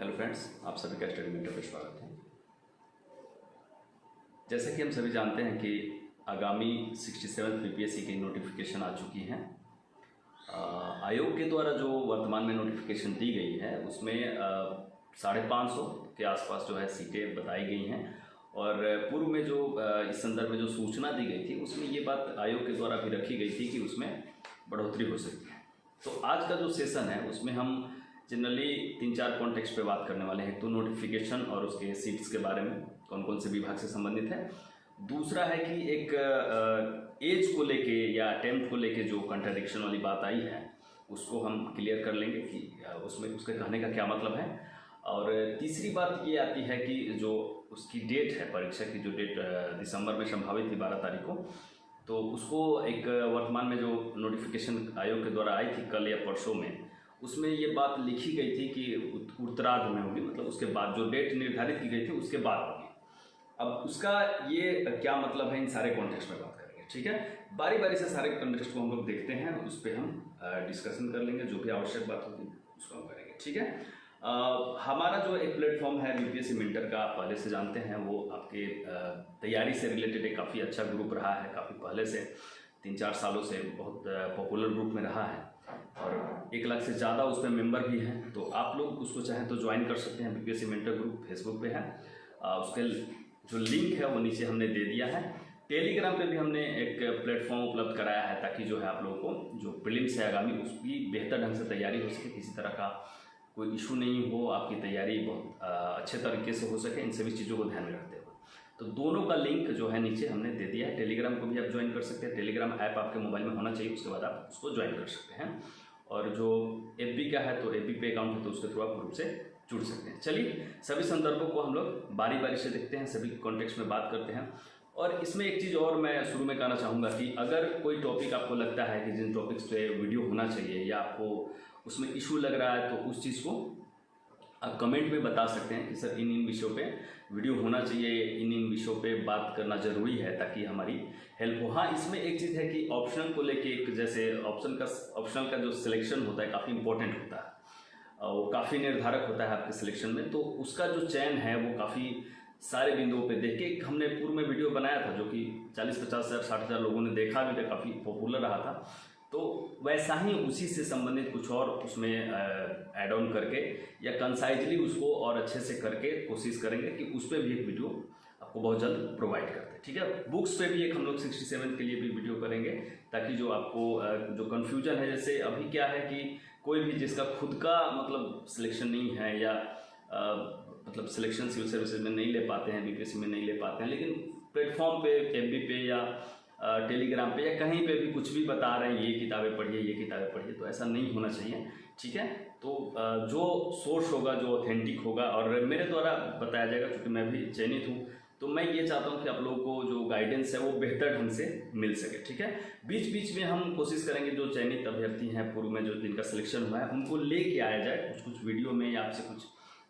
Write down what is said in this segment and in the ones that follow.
Hello friends, आप सभी का स्टडी मेंटर पे स्वागत है। जैसे कि हम सभी जानते हैं कि आगामी 67th बीपीएससी की नोटिफिकेशन आ चुकी हैं। आयोग के द्वारा जो वर्तमान में नोटिफिकेशन दी गई है उसमें 550 के आसपास जो है सीटें बताई गई हैं और पूर्व में जो इस संदर्भ में जो सूचना दी गई थी उसमें ये बात आयोग के द्वारा भी रखी गई थी कि उसमें बढ़ोतरी हो सकती है। तो आज का जो सेशन है उसमें हम जनरली 3-4 कॉन्टेक्स्ट पे बात करने वाले हैं। तो नोटिफिकेशन और उसके सीट्स के बारे में कौन कौन से विभाग से संबंधित है। दूसरा है कि एक एज को लेके या अटेम्प्ट को लेके जो कंट्राडिक्शन वाली बात आई है उसको हम क्लियर कर लेंगे कि उसमें उसके कहने का क्या मतलब है। और तीसरी बात ये आती है कि जो उसकी डेट है, परीक्षा की जो डेट दिसंबर में संभावित थी 12 तारीख को, तो उसको एक वर्तमान में जो नोटिफिकेशन आयोग के द्वारा आई थी कल या परसों में, उसमें ये बात लिखी गई थी कि उत्तरार्ध में होगी, मतलब उसके बाद जो डेट निर्धारित की गई थी उसके बाद होगी। अब उसका ये क्या मतलब है, इन सारे कॉन्टेक्स्ट में बात करेंगे। ठीक है, बारी बारी से सारे कॉन्टेक्स्ट को हम लोग देखते हैं, उस पर हम डिस्कशन कर लेंगे, जो भी आवश्यक बात होगी उसको हम करेंगे। ठीक है, हमारा जो एक प्लेटफॉर्म है बीपीएससी मेंटर का, आप पहले से जानते हैं, वो आपके तैयारी से रिलेटेड एक काफ़ी अच्छा ग्रुप रहा है। काफ़ी पहले से 3-4 सालों से बहुत पॉपुलर ग्रुप में रहा है और 1 लाख से ज़्यादा उसमें मेंबर भी हैं। तो आप लोग उसको चाहें तो ज्वाइन कर सकते हैं। बीपीएससी मेंटर ग्रुप फेसबुक पे है, उसके जो लिंक है वो नीचे हमने दे दिया है। टेलीग्राम पे भी हमने एक प्लेटफॉर्म उपलब्ध कराया है ताकि जो है आप लोगों को जो प्रीलिम्स है आगामी उसकी बेहतर ढंग से तैयारी हो सके, किसी तरह का कोई इशू नहीं हो, आपकी तैयारी बहुत अच्छे तरीके से हो सके, इन सभी चीज़ों को ध्यान में रखते हुए। तो दोनों का लिंक जो है नीचे हमने दे दिया है। टेलीग्राम को भी आप ज्वाइन कर सकते हैं, टेलीग्राम ऐप आपके मोबाइल में होना चाहिए, उसके बाद आप उसको ज्वाइन कर सकते हैं। और जो एफबी का है तो एफबी पे अकाउंट है तो उसके थ्रू आप ग्रुप से जुड़ सकते हैं। चलिए सभी संदर्भों को हम लोग बारी बारी से देखते हैं, सभी कॉन्टेक्स्ट में बात करते हैं। और इसमें एक चीज़ और मैं शुरू में कहना चाहूँगा कि अगर कोई टॉपिक आपको लगता है कि जिन टॉपिक्स पे वीडियो होना चाहिए या आपको उसमें इशू लग रहा है तो उस चीज़ को आप कमेंट में बता सकते हैं कि सर इन विषयों पे वीडियो होना चाहिए, इन विषयों पे बात करना ज़रूरी है ताकि हमारी हेल्प हो। हाँ, इसमें एक चीज़ है कि ऑप्शनल को लेके एक जैसे ऑप्शनल का जो सिलेक्शन होता है काफ़ी इंपॉर्टेंट होता है, वो काफ़ी निर्धारक होता है आपके सिलेक्शन में। तो उसका जो चयन है वो काफ़ी सारे बिंदुओं पे देख के हमने पूर्व में वीडियो बनाया था जो कि 40-50 हज़ार 60 हज़ार लोगों ने देखा भी था, काफ़ी पॉपुलर रहा था। तो वैसा ही उसी से संबंधित कुछ और उसमें ऐड ऑन करके या कंसाइजली उसको और अच्छे से करके कोशिश करेंगे कि उस पर भी एक वीडियो आपको बहुत जल्द प्रोवाइड करते हैं। ठीक है, बुक्स पे भी एक हम लोग 67 के लिए भी वीडियो करेंगे ताकि जो आपको जो कन्फ्यूजन है, जैसे अभी क्या है कि कोई भी जिसका खुद का मतलब सिलेक्शन नहीं है या मतलब सिलेक्शन सिविल सर्विसेज में नहीं ले पाते हैं, बीपीएससी में नहीं ले पाते हैं, लेकिन प्लेटफॉर्म पे एफबी पे या टेलीग्राम पे या कहीं पे भी कुछ भी बता रहे हैं ये किताबें पढ़िए, ये किताबें पढ़िए, तो ऐसा नहीं होना चाहिए। ठीक है, तो जो सोर्स होगा, जो ऑथेंटिक होगा और मेरे द्वारा बताया जाएगा, क्योंकि मैं भी चयनित हूँ, तो मैं ये चाहता हूँ कि आप लोगों को जो गाइडेंस है वो बेहतर ढंग से मिल सके। ठीक है, बीच बीच में हम कोशिश करेंगे जो चयनित अभ्यर्थी हैं पूर्व में जो जिनका सिलेक्शन हुआ है उनको लेके आया जाए, कुछ वीडियो में या आपसे कुछ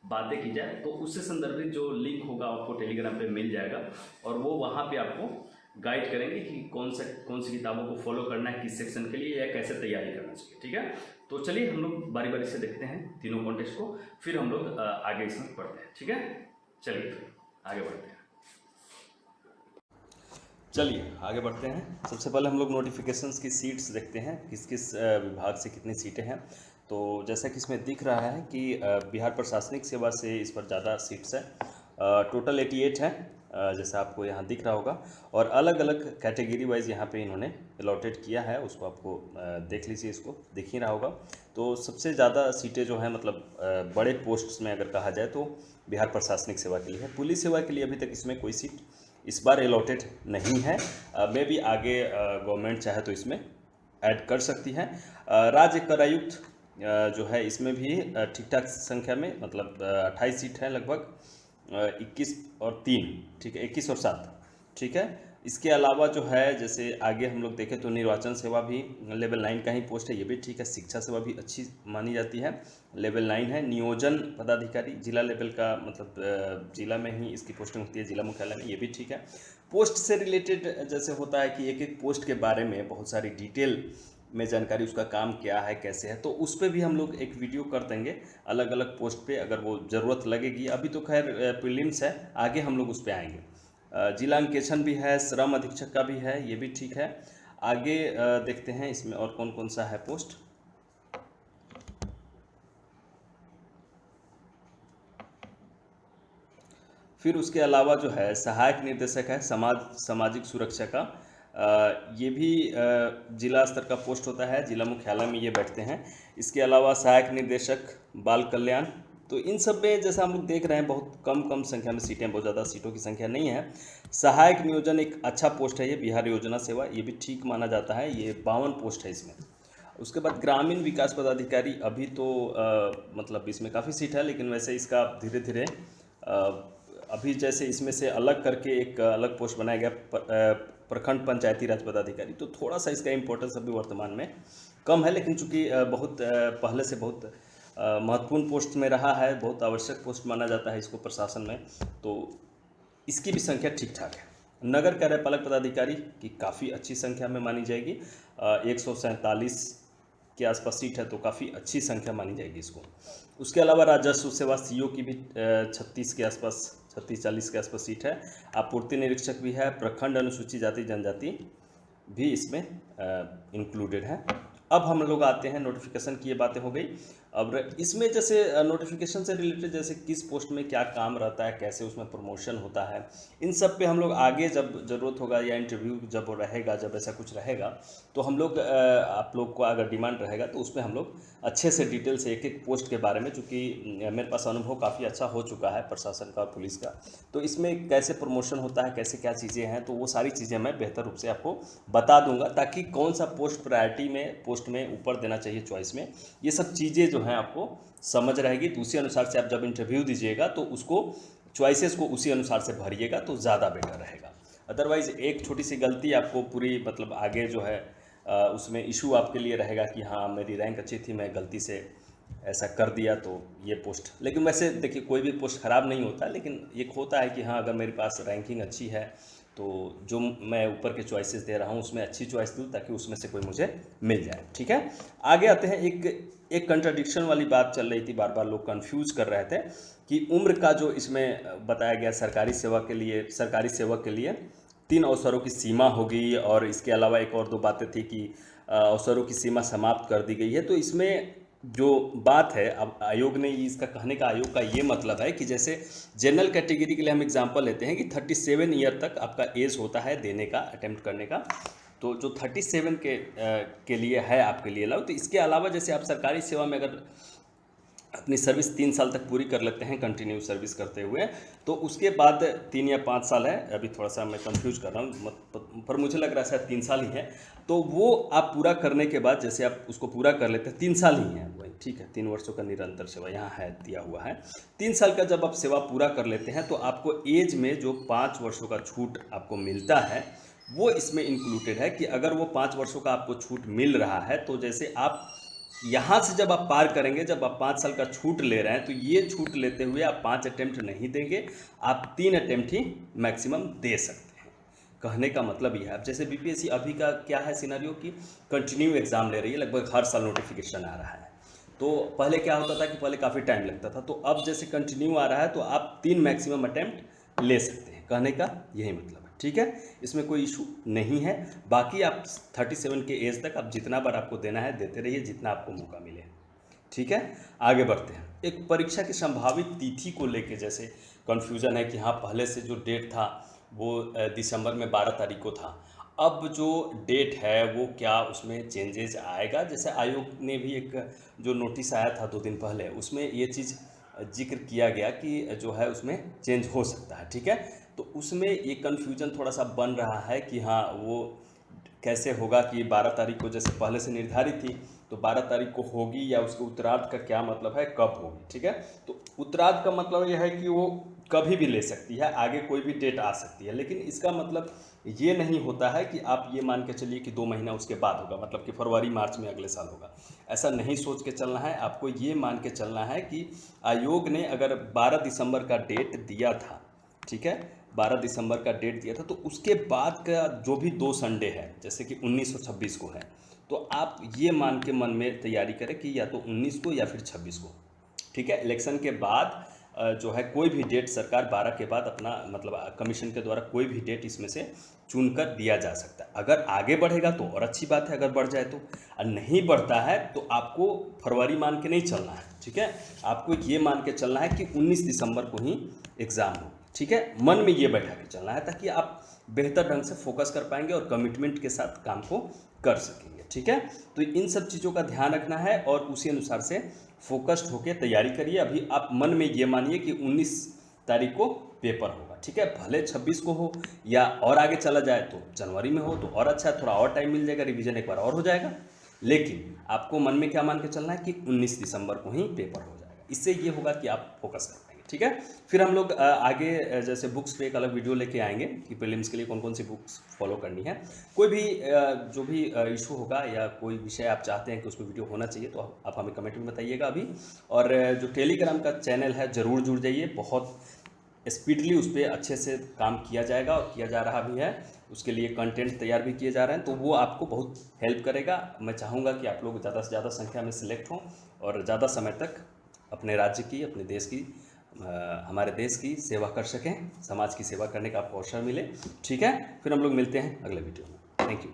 बातें की जाए, तो उससे संदर्भित जो लिंक होगा आपको टेलीग्राम पे मिल जाएगा और वो वहाँ पे आपको गाइड करेंगे कि कौन सी किताबों को फॉलो करना है, किस सेक्शन के लिए या कैसे तैयारी करना चाहिए। ठीक है, तो चलिए हम लोग बारी बारी से देखते हैं तीनों कॉन्टेक्स्ट को, फिर हम लोग आगे इसमें पढ़ते हैं। ठीक है, चलिए फिर आगे बढ़ते हैं। चलिए आगे बढ़ते हैं। सबसे पहले हम लोग नोटिफिकेशंस की सीट्स देखते हैं, किस किस विभाग से कितनी सीटें हैं। तो जैसा कि इसमें दिख रहा है कि बिहार प्रशासनिक सेवा से इस पर ज़्यादा सीट्स हैं, टोटल 88 हैं, जैसा आपको यहाँ दिख रहा होगा। और अलग अलग कैटेगरी वाइज यहाँ पे इन्होंने अलॉटेड किया है, उसको आपको देख लीजिए, इसको दिख ही रहा होगा। तो सबसे ज़्यादा सीटें जो हैं मतलब बड़े पोस्ट्स में अगर कहा जाए तो बिहार प्रशासनिक सेवा के लिए है। पुलिस सेवा के लिए अभी तक इसमें कोई सीट इस बार अलॉटेड नहीं है, मे भी आगे गवर्नमेंट चाहे तो इसमें ऐड कर सकती है। राज्य कर आयुक्त जो है इसमें भी ठीक ठाक संख्या में, मतलब 28 सीट है लगभग, 21 और 3, ठीक है, 21 और 7, ठीक है। इसके अलावा जो है जैसे आगे हम लोग देखें तो निर्वाचन सेवा भी लेवल 9 का ही पोस्ट है, ये भी ठीक है। शिक्षा सेवा भी अच्छी मानी जाती है, लेवल 9 है। नियोजन पदाधिकारी जिला लेवल का, मतलब जिला में ही इसकी पोस्टिंग होती है, जिला मुख्यालय में, ये भी ठीक है। पोस्ट से रिलेटेड जैसे होता है कि एक एक पोस्ट के बारे में बहुत सारी डिटेल में जानकारी, उसका काम क्या है कैसे है, तो उस पर भी हम लोग एक वीडियो कर देंगे अलग अलग पोस्ट पे, अगर वो ज़रूरत लगेगी। अभी तो खैर प्रीलिम्स है, आगे हम लोग उस पर आएंगे। जिला अंकेक्षण भी है, श्रम अधीक्षक का भी है, ये भी ठीक है। आगे देखते हैं इसमें और कौन कौन सा है पोस्ट। फिर उसके अलावा जो है सहायक निर्देशक है सामाजिक सुरक्षा का, ये भी जिला स्तर का पोस्ट होता है, जिला मुख्यालय में ये बैठते हैं। इसके अलावा सहायक निर्देशक बाल कल्याण, तो इन सब में जैसा हम लोग देख रहे हैं बहुत कम कम संख्या में सीटें, बहुत ज़्यादा सीटों की संख्या नहीं है। सहायक नियोजन एक अच्छा पोस्ट है, ये बिहार योजना सेवा, ये भी ठीक माना जाता है, ये 52 पोस्ट है इसमें। उसके बाद ग्रामीण विकास पदाधिकारी, अभी तो मतलब इसमें काफ़ी सीट है, लेकिन वैसे इसका धीरे धीरे अभी जैसे इसमें से अलग करके एक अलग पोस्ट बनाया गया प्रखंड पंचायती राज पदाधिकारी, तो थोड़ा सा इसका इम्पोर्टेंस अभी वर्तमान में कम है, लेकिन चूंकि बहुत पहले से बहुत महत्वपूर्ण पोस्ट में रहा है, बहुत आवश्यक पोस्ट माना जाता है इसको प्रशासन में, तो इसकी भी संख्या ठीक ठाक है। नगर कार्यपालक पदाधिकारी की काफ़ी अच्छी संख्या में मानी जाएगी, 147 के आसपास सीट है, तो काफ़ी अच्छी संख्या मानी जाएगी इसको। उसके अलावा राजस्व सेवा सीओ की भी 36 के आसपास, 36-40 के आसपास सीट है। आपूर्ति निरीक्षक भी है, प्रखंड अनुसूचित जाति जनजाति भी इसमें इंक्लूडेड है। अब हम लोग आते हैं नोटिफिकेशन की, ये बातें हो गई। अब इसमें जैसे नोटिफिकेशन से रिलेटेड जैसे किस पोस्ट में क्या काम रहता है, कैसे उसमें प्रमोशन होता है, इन सब पे हम लोग आगे जब ज़रूरत होगा या इंटरव्यू जब रहेगा, जब ऐसा कुछ रहेगा, तो हम लोग आप लोग को अगर डिमांड रहेगा तो उसमें हम लोग अच्छे से डिटेल से एक एक पोस्ट के बारे में, चूँकि मेरे पास अनुभव काफ़ी अच्छा हो चुका है प्रशासन का और पुलिस का, तो इसमें कैसे प्रमोशन होता है, कैसे क्या चीज़ें हैं, तो वो सारी चीज़ें मैं बेहतर रूप से आपको बता दूंगा, ताकि कौन सा पोस्ट प्रायोरिटी में, पोस्ट में ऊपर देना चाहिए चॉइस में, ये सब चीज़ें जो हैं आपको समझ रहेगी। तो उसी अनुसार से आप जब इंटरव्यू दीजिएगा तो उसको चॉइसेस को उसी अनुसार से भरिएगा तो ज़्यादा बेटर रहेगा। अदरवाइज़ एक छोटी सी गलती आपको पूरी मतलब आगे जो है उसमें इशू आपके लिए रहेगा कि हाँ मेरी रैंक अच्छी थी, मैं गलती से ऐसा कर दिया तो ये पोस्ट। लेकिन वैसे देखिए कोई भी पोस्ट ख़राब नहीं होता, लेकिन एक होता है कि हाँ अगर मेरे पास रैंकिंग अच्छी है तो जो मैं ऊपर के चॉइसेस दे रहा हूँ उसमें अच्छी चॉइस दूँ ताकि उसमें से कोई मुझे मिल जाए। ठीक है, आगे आते हैं। एक कंट्राडिक्शन वाली बात चल रही थी, बार बार लोग कंफ्यूज कर रहे थे कि उम्र का जो इसमें बताया गया सरकारी सेवक के लिए 3 अवसरों की सीमा होगी, और इसके अलावा एक और 2 बातें थी कि अवसरों की सीमा समाप्त कर दी गई है। तो इसमें जो बात है, अब आयोग ने इसका कहने का, आयोग का ये मतलब है कि जैसे जनरल कैटेगरी के लिए हम एग्जांपल लेते हैं कि 37 ईयर तक आपका एज होता है देने का, अटेम्प्ट करने का, तो जो 37 के लिए है आपके लिए अलाउ। तो इसके अलावा जैसे आप सरकारी सेवा में अगर अपनी सर्विस 3 साल तक पूरी कर लेते हैं कंटिन्यू सर्विस करते हुए, तो उसके बाद 3 या 5 साल है, अभी थोड़ा सा मैं कंफ्यूज कर रहा हूँ पर मुझे लग रहा है शायद 3 साल ही है, तो वो आप पूरा करने के बाद जैसे आप उसको पूरा कर लेते हैं, 3 साल ही है वही, ठीक है, 3 वर्षों का निरंतर सेवा यहाँ है दिया हुआ है। 3 साल का जब आप सेवा पूरा कर लेते हैं तो आपको एज में जो 5 वर्षों का छूट आपको मिलता है वो इसमें इंक्लूडेड है, कि अगर वो 5 वर्षों का आपको छूट मिल रहा है तो जैसे आप यहाँ से जब आप पार करेंगे, जब आप 5 साल का छूट ले रहे हैं, तो ये छूट लेते हुए आप 5 अटेम्प्ट नहीं देंगे, आप 3 अटेम्प्ट ही मैक्सिमम दे सकते हैं। कहने का मतलब ये है, अब जैसे बीपीएससी अभी का क्या है सिनेरियो कि कंटिन्यू एग्जाम ले रही है, लगभग हर साल नोटिफिकेशन आ रहा है। तो पहले क्या होता था कि पहले काफ़ी टाइम लगता था, तो अब जैसे कंटिन्यू आ रहा है तो आप 3 मैक्सिमम अटेम्प्ट ले सकते हैं, कहने का यही मतलब है। ठीक है, इसमें कोई इशू नहीं है। बाकी आप 37 के एज तक आप जितना बार आपको देना है देते रहिए, जितना आपको मौका मिले। ठीक है, आगे बढ़ते हैं। एक परीक्षा की संभावित तिथि को लेके जैसे कन्फ्यूज़न है कि हाँ पहले से जो डेट था वो दिसंबर में 12 तारीख को था, अब जो डेट है वो क्या उसमें चेंजेस आएगा। जैसे आयोग ने भी एक जो नोटिस आया था 2 दिन पहले, उसमें ये चीज़ जिक्र किया गया कि जो है उसमें चेंज हो सकता है। ठीक है, तो उसमें ये कन्फ्यूजन थोड़ा सा बन रहा है कि हाँ वो कैसे होगा कि 12 तारीख को जैसे पहले से निर्धारित थी तो 12 तारीख को होगी, या उसके उत्तरार्ध का क्या मतलब है, कब होगी। ठीक है, तो उत्तरार्ध का मतलब यह है कि वो कभी भी ले सकती है, आगे कोई भी डेट आ सकती है, लेकिन इसका मतलब ये नहीं होता है कि आप ये मान के चलिए कि 2 महीना उसके बाद होगा, मतलब कि फरवरी मार्च में अगले साल होगा। ऐसा नहीं सोच के चलना है, आपको ये मान के चलना है कि आयोग ने अगर 12 दिसंबर का डेट दिया था, ठीक है, 12 दिसंबर का डेट दिया था, तो उसके बाद का जो भी 2 संडे है, जैसे कि 19 और 26 को है, तो आप ये मान के मन में तैयारी करें कि या तो 19 को या फिर 26 को, ठीक है। इलेक्शन के बाद जो है कोई भी डेट सरकार 12 के बाद अपना मतलब कमीशन के द्वारा कोई भी डेट इसमें से चुनकर दिया जा सकता है। अगर आगे बढ़ेगा तो और अच्छी बात है, अगर बढ़ जाए तो, और नहीं बढ़ता है तो आपको फरवरी मान के नहीं चलना है, ठीक है। आपको ये मान के चलना है कि 19 दिसंबर को ही एग्ज़ाम हो, ठीक है। मन में ये बैठा के चलना है ताकि आप बेहतर ढंग से फोकस कर पाएंगे और कमिटमेंट के साथ काम को कर सकेंगे, ठीक है। तो इन सब चीज़ों का ध्यान रखना है और उसी अनुसार से फोकस्ड होकर तैयारी करिए। अभी आप मन में ये मानिए कि 19 तारीख को पेपर होगा, ठीक है। भले 26 को हो या और आगे चला जाए तो जनवरी में हो तो और अच्छा है, थोड़ा और टाइम मिल जाएगा, रिवीजन एक बार और हो जाएगा। लेकिन आपको मन में क्या मान के चलना है कि 19 दिसंबर को ही पेपर हो जाएगा। इससे ये होगा कि आप फोकस कर पाएंगे, ठीक है। फिर हम लोग आगे जैसे बुक्स पे एक अलग वीडियो लेके आएंगे कि प्रीलिम्स के लिए कौन कौन सी बुक्स फॉलो करनी है। कोई भी जो भी इशू होगा या कोई विषय आप चाहते हैं कि उस पर वीडियो होना चाहिए तो आप हमें कमेंट में बताइएगा अभी। और जो टेलीग्राम का चैनल है ज़रूर जुड़ जाइए, बहुत स्पीडली उस पर अच्छे से काम किया जाएगा और किया जा रहा भी है। उसके लिए कंटेंट तैयार भी किए जा रहे हैं, तो वो आपको बहुत हेल्प करेगा। मैं चाहूँगा कि आप लोग ज़्यादा से ज़्यादा संख्या में सिलेक्ट हों और ज़्यादा समय तक अपने राज्य की, अपने देश की, हमारे देश की सेवा कर सकें, समाज की सेवा करने का आपको अवसर मिले, ठीक है। फिर हम लोग मिलते हैं अगले वीडियो में। Thank you.